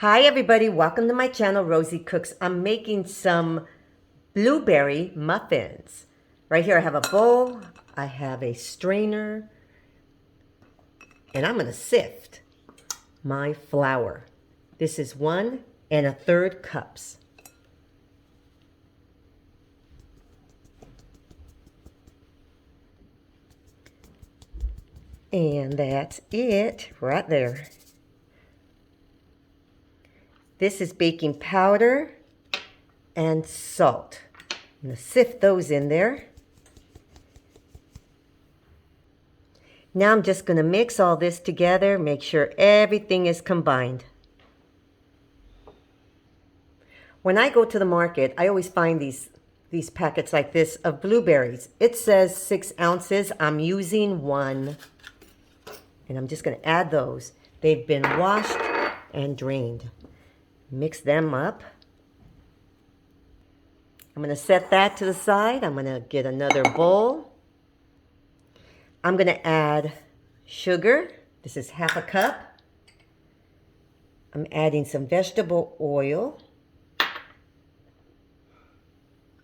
Hi everybody, welcome to my channel, Rosie Cooks. I'm making some blueberry muffins. Right here I have a bowl, I have a strainer, and I'm gonna sift my flour. This is 1 1/3 cups. And that's it right there. This is baking powder and salt. I'm going to sift those in there. Now I'm just going to mix all this together, make sure everything is combined. When I go to the market, I always find these packets like this of blueberries. It says 6 ounces. I'm using 1. And I'm just going to add those. They've been washed and drained. Mix them up. I'm going to set that to the side. I'm going to get another bowl. I'm going to add sugar. This is 1/2 cup. I'm adding some vegetable oil,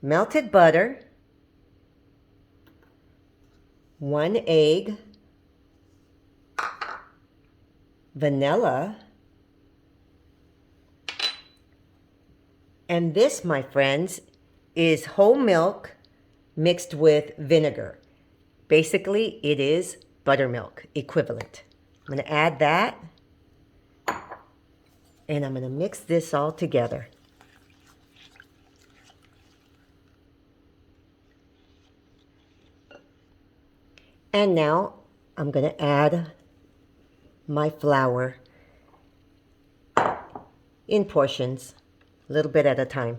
melted butter, 1 egg, vanilla, and this, my friends, is whole milk mixed with vinegar. Basically, it is buttermilk equivalent. I'm going to add that, and I'm going to mix this all together. And now I'm going to add my flour in portions, a little bit at a time.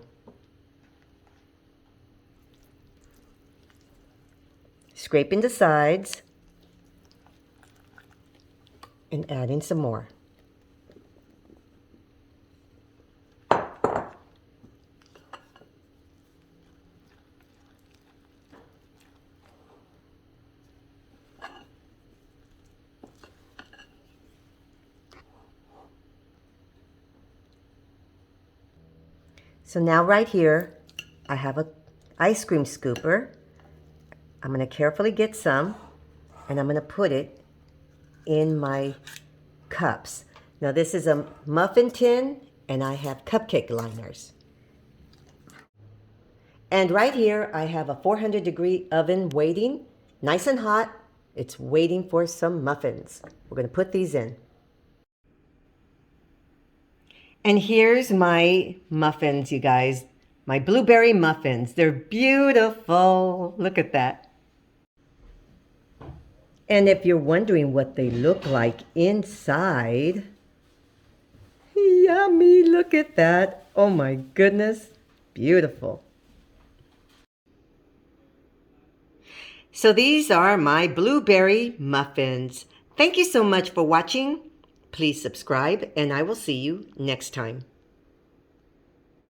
Scraping the sides and adding some more. So now right here, I have an ice cream scooper. I'm going to carefully get some, and I'm going to put it in my cups. Now this is a muffin tin, and I have cupcake liners. And right here, I have a 400-degree oven waiting, nice and hot. It's waiting for some muffins. We're going to put these in. And here's my muffins, you guys. My blueberry muffins. They're beautiful. Look at that. And if you're wondering what they look like inside, yummy, look at that. Oh my goodness, beautiful. So these are my blueberry muffins. Thank you so much for watching. Please subscribe, and I will see you next time.